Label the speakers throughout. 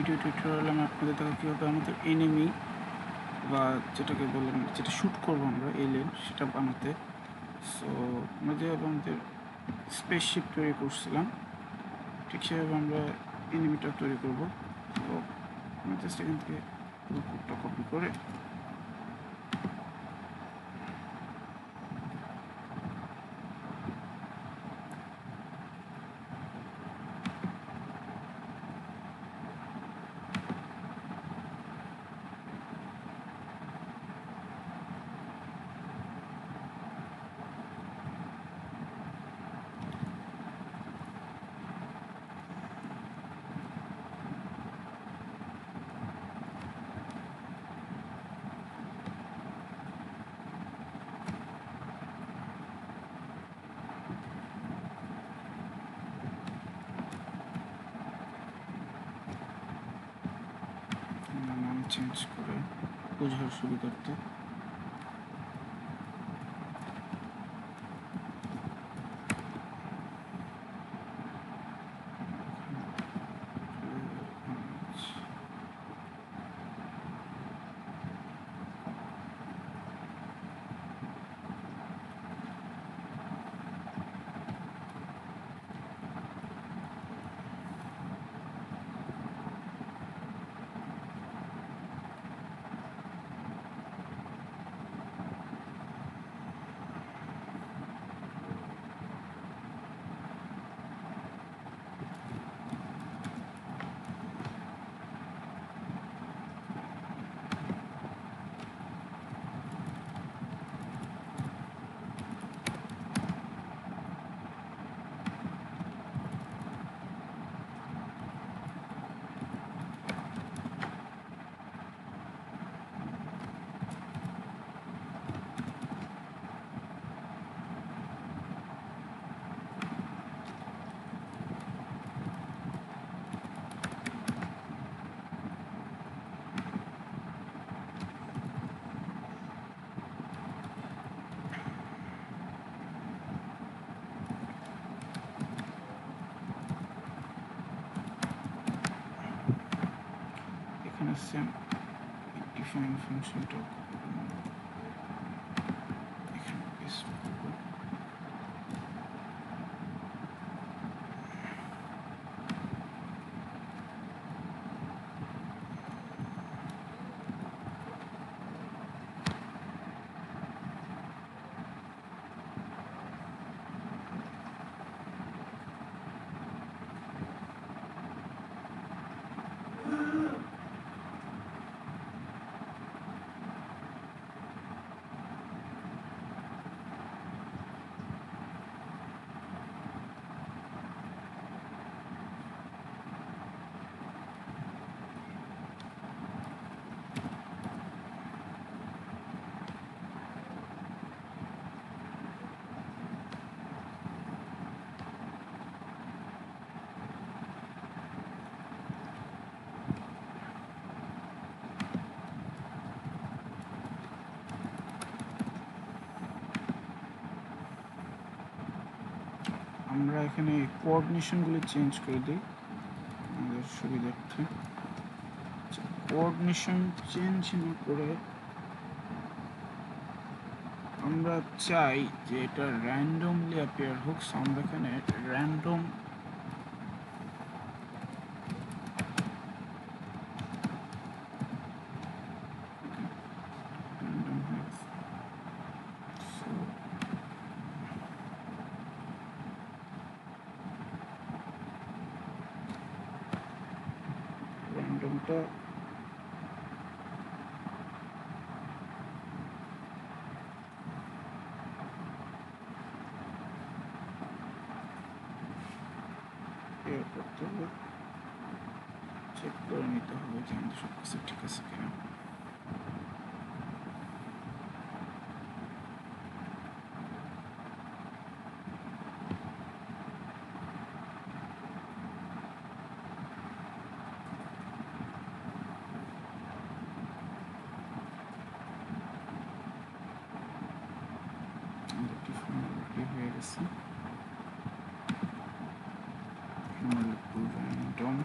Speaker 1: Video টিউটোরিয়ালে আমি আপনাদের দেখা কীভাবে আমাদের এনিমি বা যেটাকে বললাম যেটা শ্যুট করবো আমরা এলিয়েন সেটা বানাতে। সো আমরা যেভাবে আমাদের স্পেসশিপ তৈরি করছিলাম ঠিক সেভাবে আমরা এনিমিটা তৈরি করবো। তো আমি জাস্ট এখান থেকে পুরো কোডটা কপি করে নাম চেঞ্জ করে বোঝার সুবিধার্থে এখানে সেম ডিফাইন ফাংশনটা এখানে পেস্ট করবো। আমরা এখানে কোঅর্ডিনেশনগুলো চেঞ্জ করে দিই আমাদের সুবিধার্থে। কোঅর্ডিনেশন চেঞ্জ না করে আমরা চাই যে এটা র্যান্ডমলি অ্যাপিয়ার হোক। সো আমরা এখানে র্যান্ডম র্যান্ডমটা করতে হবে, চেক করে নিতে হবে যে আমাদের সব কিছু ঠিক আছে কিনা। হয়ে গেছে র্যান্ডম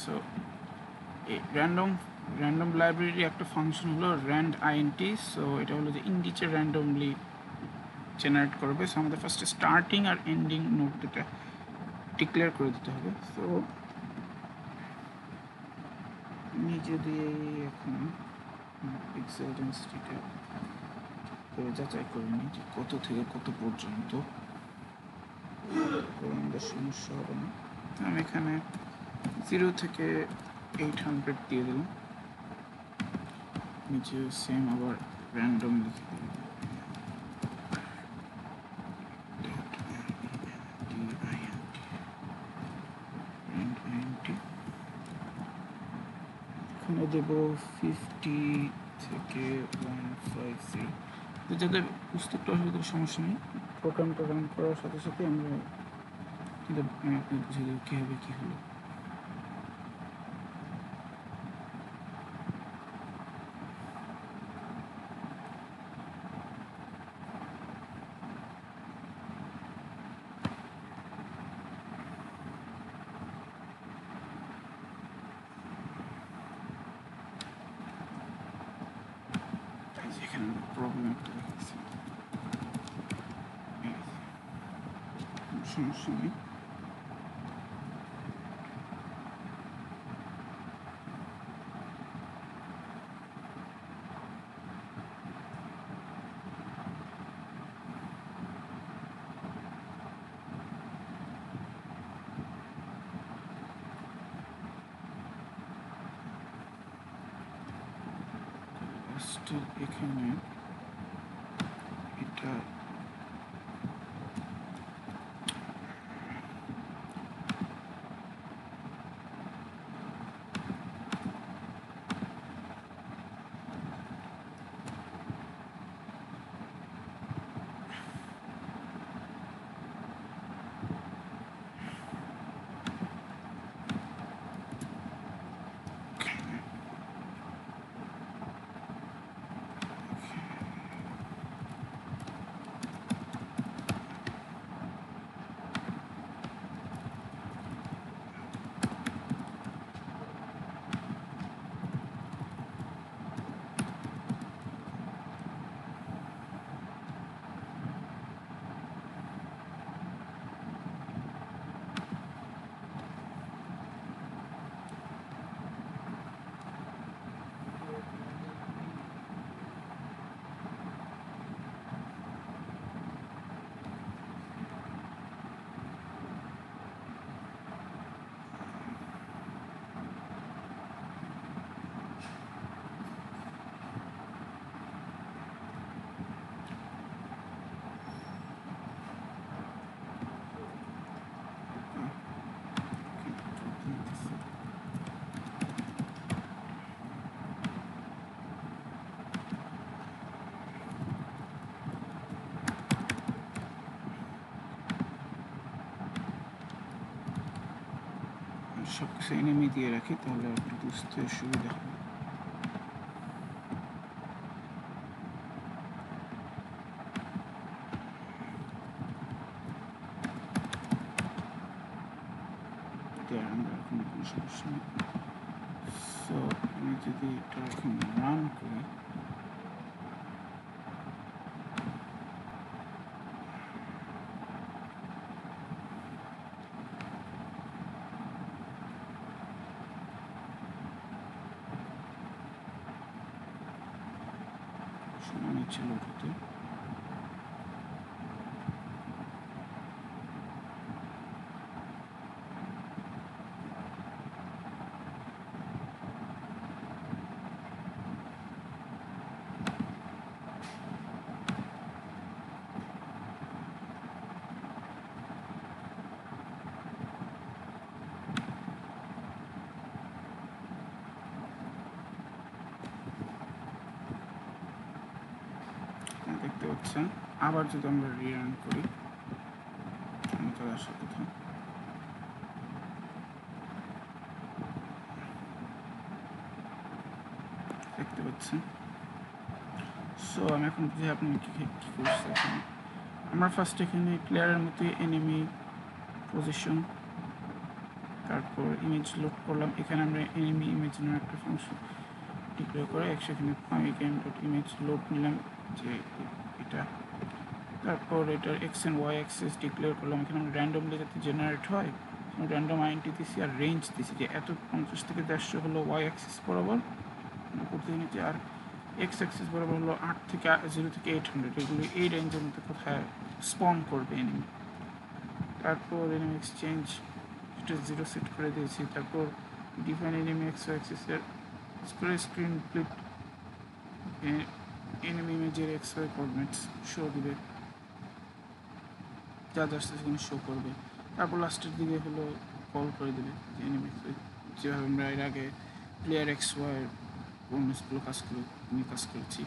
Speaker 1: সো এই র্যান্ডম লাইব্রেরির একটা ফাংশন হলো র্যান্ড আইএনটি। সো এটা হলো যে ইন্টিজার র্যান্ডমলি জেনারেট করবে। সো আমাদের ফার্স্টে স্টার্টিং আর এন্ডিং নোড দুটা ডিক্লেয়ার করে দিতে হবে। সো আমি যদি এখন পিক্সেল ডেন্সিটিটা যাচাই করে নিই যে কত থেকে কত পর্যন্ত, আমাদের সমস্যা হবে না। আমি এখানে 0 থেকে 800 দিয়ে দিলাম, নিচে সেম আবার র্যান্ডম লিখে দিলাম। এখানে দেবো 50 থেকে 153। তো যাদের বুঝতে একটু অসুবিধার সমস্যা নেই, প্রোগ্রামটা রান করার সাথে সাথে আমরা আপনি বুঝে দেবো কীভাবে কী হলো। এখানে প্রবলেম একটা দেখাচ্ছি, সমস্যা নেই। এখানে এটা সব কিছু এনিমি দিয়ে রাখি, তাহলে একটু বুঝতে সুবিধা হবে। আমরা এখন কোনো সমস্যা নেই। সো আমি যদি এটা এখন রান করি, সময় নিচ্ছিল ওটাতে। দেখতে পাচ্ছেন, আবার যদি আমরা রিরান করি, আমাদের আসার কথা, দেখতে পাচ্ছেন। সো আমি এখন বুঝি আপনি কী করছে। এখানে আমরা ফার্স্ট এখানে প্লেয়ারের মধ্যে এনিমি পজিশন তারপর ইমেজ লোড করলাম। এখানে আমরা এনিমি ইমেজ নামে একটা ফাংশন ডিক্লেয়ার করে একসাথে pygame.image লোড নিলাম যে এটা। তারপর এটার x and y axes declare করলাম। এখানে আমরা র্যান্ডমলি যাতে জেনারেট হয় র্যান্ডম আইএনটি দিছি আর রেঞ্জ দিছি যে এত 50 থেকে 150 হলো ওয়াই অ্যাক্সেস বরাবর করতে নিচ্ছি, আর এক্স অ্যাক্সেস বরাবর হলো 8 থেকে 0 থেকে 800, এগুলো এই রেঞ্জের মধ্যে কোথায় স্পন করবে এনিমি। তারপর এনিমি এক্সচেঞ্জ এটা 0 সেট করে দিয়েছি। তারপর ডিফাইন এনিমি এক্স অ্যাক্সেসের স্ক্রিন ফ্লিপ এনিমি ইমেজের এক্স ওয়াই কোঅর্ডিনেটস শো দিবে, যা আসছে সেখানে শো করবে। তারপর লাস্টের দিকে হলো কল করে দেবে যে এনিমি যেভাবে আমরা এর আগে প্লেয়ার এক্স ওয়াই কোঅর্ডিনেটসগুলো কাজ করেছি।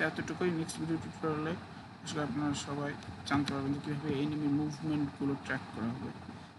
Speaker 1: এতটুকুই। নেক্সট ভিডিও টিউটোরিয়ালে আসলে আপনারা সবাই জানতে পারবেন যে কীভাবে এনিমি মুভমেন্টগুলো ট্র্যাক করা হবে,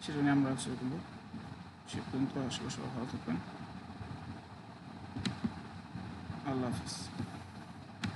Speaker 1: সেটা নিয়ে আমরা আলোচনা করবো। সে পর্যন্ত আসলে সবাই ভালো থাকবেন। আল্লাহ হাফিজ।